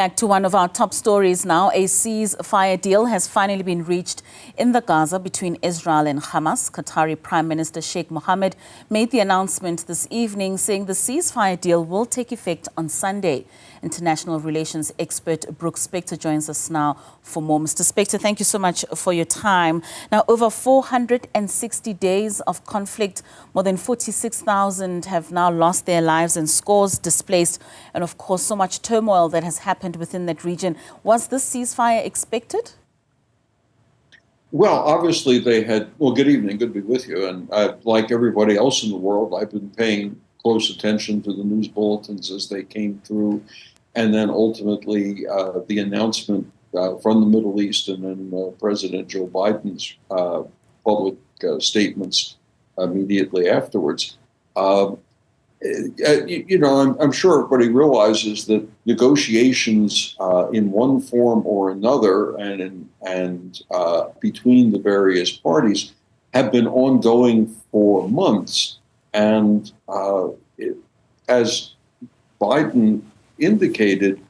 Back to one of our top stories now. A ceasefire deal has finally been reached in the Gaza between Israel and Hamas. Qatari Prime Minister Sheikh Mohammed made the announcement this evening, saying the ceasefire deal will take effect on Sunday. International relations expert Brook Spector joins us now for more. Mr. Spector, thank you so much for your time. Now, over 460 days of conflict, more than 46,000 have now lost their lives and scores displaced, and of course, so much turmoil that has happened within that region. Was this ceasefire expected? Well, obviously they had, well, good evening, good to be with you. And like everybody else in the world, I've been paying close attention to the news bulletins as they came through. And then ultimately the announcement from the Middle East and then President Joe Biden's public statements immediately afterwards. You know, I'm sure everybody realizes that negotiations in one form or another and between the various parties have been ongoing for months. And as Biden indicated,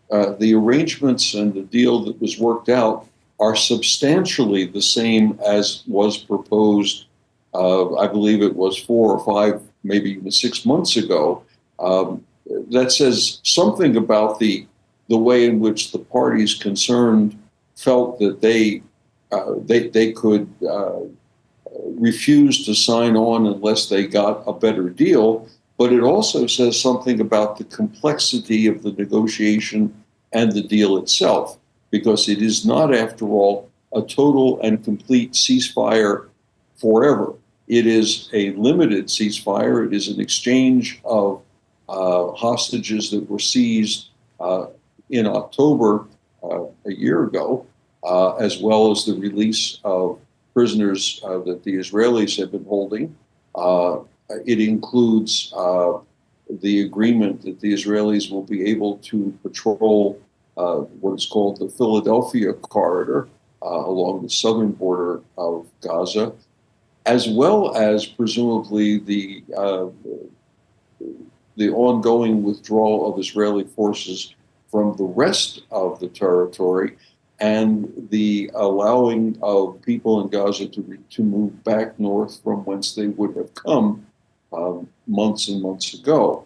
the arrangements and the deal that was worked out are substantially the same as was proposed. I believe it was 4 or 5, maybe even 6 months ago. That says something about the way in which the parties concerned felt that they could refuse to sign on unless they got a better deal. But it also says something about the complexity of the negotiation and the deal itself, because it is not, after all, a total and complete ceasefire forever. It is a limited ceasefire. It is an exchange of hostages that were seized in October a year ago, as well as the release of prisoners that the Israelis have been holding. It includes the agreement that the Israelis will be able to patrol what is called the Philadelphia corridor along the southern border of Gaza, as well as presumably the ongoing withdrawal of Israeli forces from the rest of the territory, and the allowing of people in Gaza to move back north from whence they would have come months and months ago.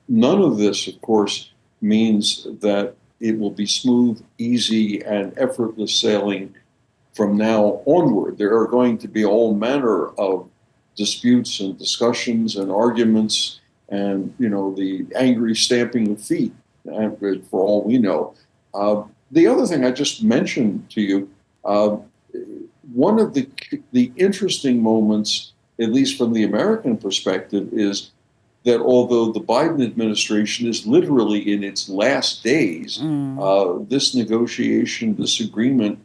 None of this, of course, means that it will be smooth, easy, and effortless sailing from now onward. There are going to be all manner of disputes and discussions and arguments and, you know, the angry stamping of feet, for all we know. The other thing I just mentioned to you, one of the interesting moments, at least from the American perspective, is that although the Biden administration is literally in its last days, this negotiation, this agreement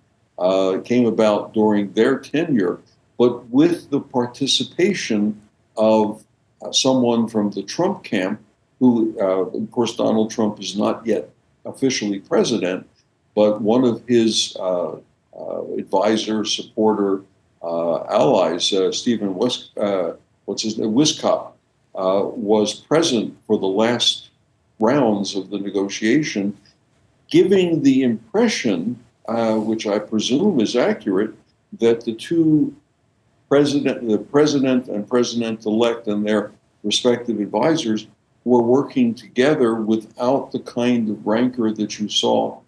came about during their tenure, but with the participation of someone from the Trump camp, who, of course, Donald Trump is not yet officially president, but one of his advisor, supporter, allies, Stephen Wiskop, was present for the last rounds of the negotiation, giving the impression, which I presume is accurate, that the president and president-elect and their respective advisors were working together without the kind of rancor that you saw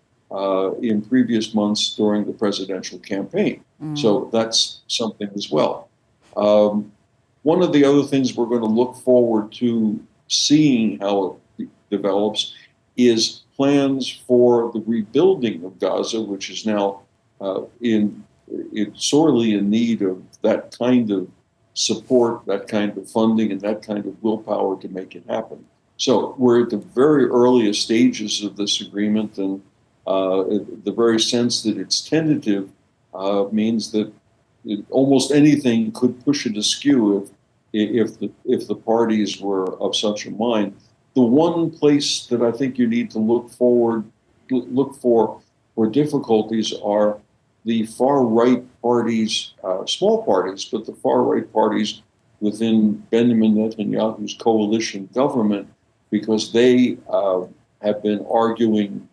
in previous months during the presidential campaign. So that's something as well. One of the other things we're going to look forward to seeing how it develops is plans for the rebuilding of Gaza, which is now sorely in need of that kind of support, that kind of funding, and that kind of willpower to make it happen. So we're at the very earliest stages of this agreement, and the very sense that it's tentative means that almost anything could push it askew if the parties were of such a mind. The one place that I think you need to look for difficulties are the far right parties, small parties, but the far right parties within Benjamin Netanyahu's coalition government, because they have been arguing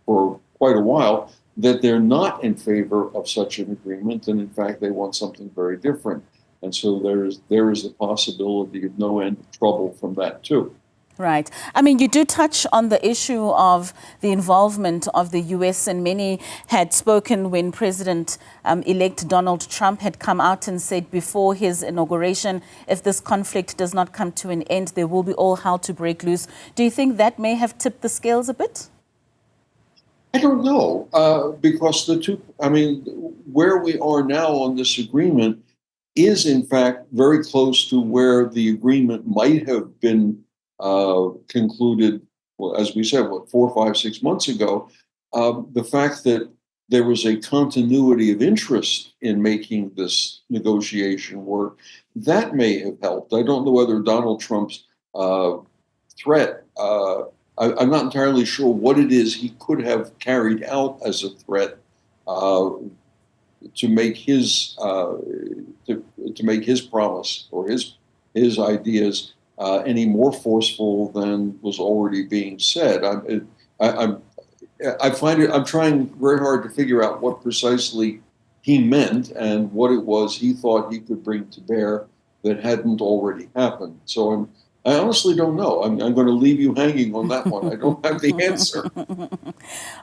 for quite a while, that they're not in favor of such an agreement, and in fact they want something very different. And so there is the possibility of no end of trouble from that too. Right. I mean, you do touch on the issue of the involvement of the U.S., and many had spoken when President-elect Donald Trump had come out and said before his inauguration, if this conflict does not come to an end, there will be all hell to break loose. Do you think that may have tipped the scales a bit? I don't know, because where we are now on this agreement is in fact very close to where the agreement might have been concluded, well, as we said, 4, 5, 6 months ago. The fact that there was a continuity of interest in making this negotiation work, that may have helped. I don't know whether Donald Trump's threat, I'm not entirely sure what it is he could have carried out as a threat to make his promise or his ideas any more forceful than was already being said. I'm trying very hard to figure out what precisely he meant and what it was he thought he could bring to bear that hadn't already happened. So I honestly don't know. I'm going to leave you hanging on that one. I don't have the answer.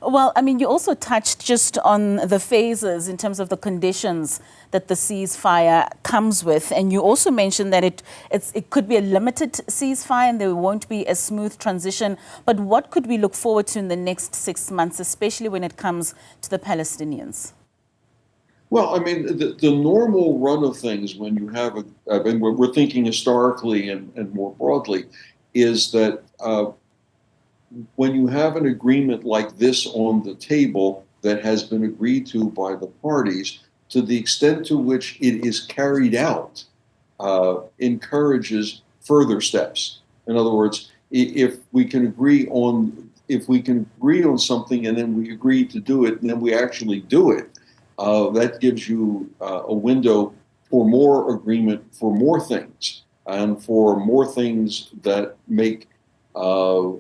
Well, I mean, you also touched just on the phases in terms of the conditions that the ceasefire comes with. And you also mentioned that it could be a limited ceasefire and there won't be a smooth transition. But what could we look forward to in the next 6 months, especially when it comes to the Palestinians? Well, I mean, the normal run of things when you have we're thinking historically and more broadly, is that when you have an agreement like this on the table that has been agreed to by the parties, to the extent to which it is carried out, encourages further steps. In other words, if we can agree on something and then we agree to do it and then we actually do it, that gives you a window for more agreement for more things and for more things that make a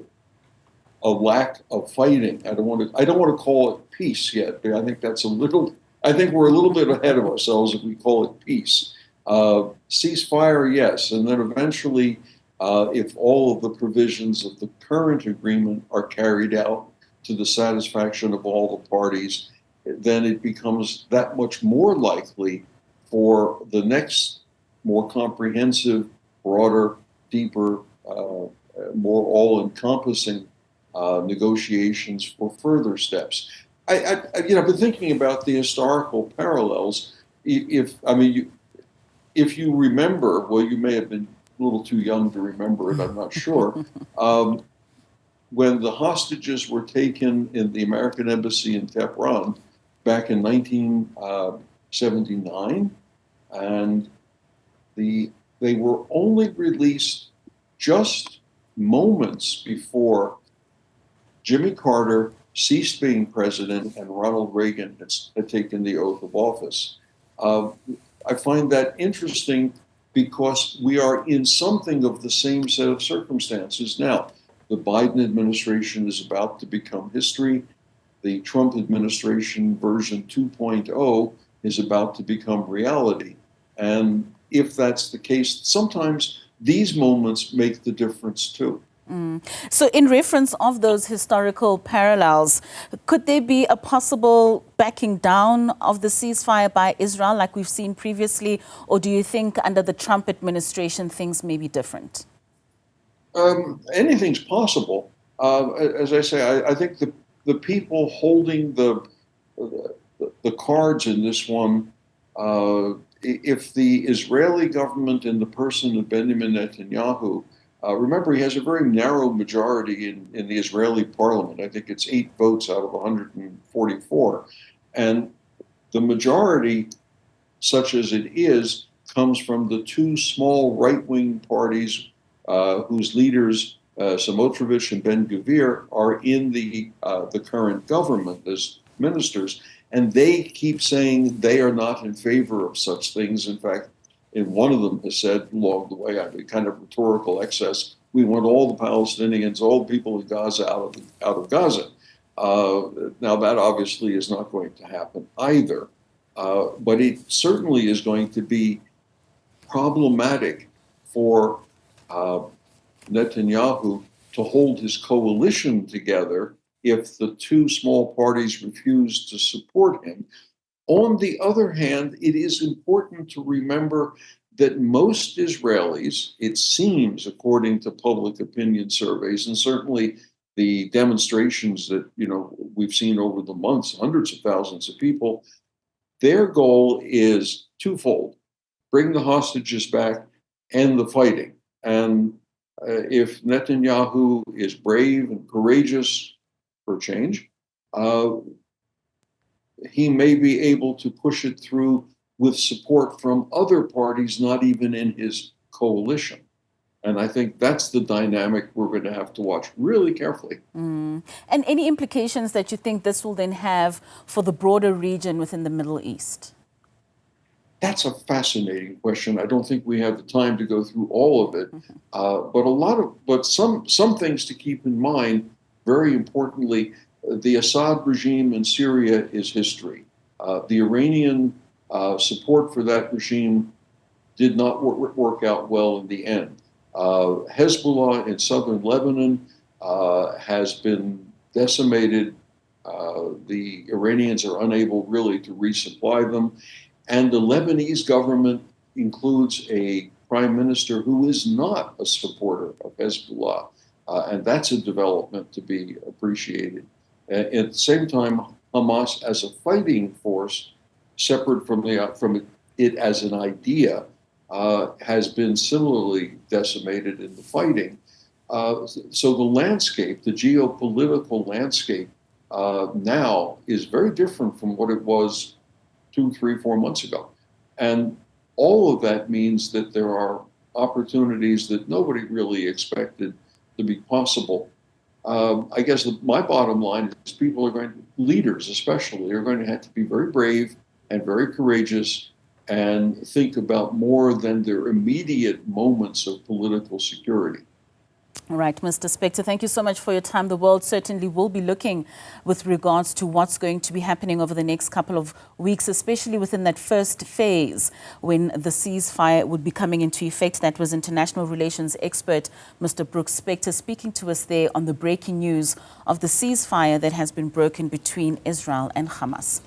lack of fighting. I don't want to call it peace yet, but I think we're a little bit ahead of ourselves if we call it peace. Ceasefire, yes, and then eventually, if all of the provisions of the current agreement are carried out to the satisfaction of all the parties, then it becomes that much more likely for the next more comprehensive, broader, deeper, more all-encompassing negotiations for further steps. I've been thinking about the historical parallels. If you remember, well, you may have been a little too young to remember it, I'm not sure. When the hostages were taken in the American embassy in Tehran back in 1979, and they were only released just moments before Jimmy Carter ceased being president and Ronald Reagan had taken the oath of office. I find that interesting because we are in something of the same set of circumstances now. The Biden administration is about to become history. The Trump administration version 2.0 is about to become reality. And if that's the case, sometimes these moments make the difference too. So in reference of those historical parallels, could there be a possible backing down of the ceasefire by Israel like we've seen previously? Or do you think under the Trump administration things may be different? Anything's possible. As I say, I think the people holding the cards in this one, if the Israeli government in the person of Benjamin Netanyahu, remember he has a very narrow majority in the Israeli parliament. I think it's 8 votes out of 144. And the majority, such as it is, comes from the 2 small right-wing parties whose leaders, Samotrevich and Ben-Gvir, are in the current government as ministers. And they keep saying they are not in favor of such things. In fact, one of them has said along the way, I mean, kind of rhetorical excess, we want all the Palestinians, all the people in Gaza out of Gaza. Now, that obviously is not going to happen either, but it certainly is going to be problematic for Netanyahu to hold his coalition together if the two small parties refuse to support him. On the other hand, it is important to remember that most Israelis, it seems, according to public opinion surveys, and certainly the demonstrations that we've seen over the months, hundreds of thousands of people, their goal is twofold: bring the hostages back, end the fighting. And if Netanyahu is brave and courageous for change, he may be able to push it through with support from other parties, not even in his coalition. And I think that's the dynamic we're going to have to watch really carefully. And any implications that you think this will then have for the broader region within the Middle East? That's a fascinating question. I don't think we have the time to go through all of it, but some things to keep in mind. Very importantly, the Assad regime in Syria is history. The Iranian support for that regime did not work out well in the end. Hezbollah in southern Lebanon has been decimated. The Iranians are unable really to resupply them. And the Lebanese government includes a prime minister who is not a supporter of Hezbollah. And that's a development to be appreciated. At the same time, Hamas as a fighting force, separate from it as an idea, has been similarly decimated in the fighting. So the landscape, the geopolitical landscape now is very different from what it was 2, 3, 4 months ago. And all of that means that there are opportunities that nobody really expected to be possible. I guess my bottom line is leaders especially, are going to have to be very brave and very courageous and think about more than their immediate moments of political security. All right, Mr. Spector, thank you so much for your time. The world certainly will be looking with regards to what's going to be happening over the next couple of weeks, especially within that first phase when the ceasefire would be coming into effect. That was international relations expert Mr. Brook Spector speaking to us there on the breaking news of the ceasefire that has been broken between Israel and Hamas.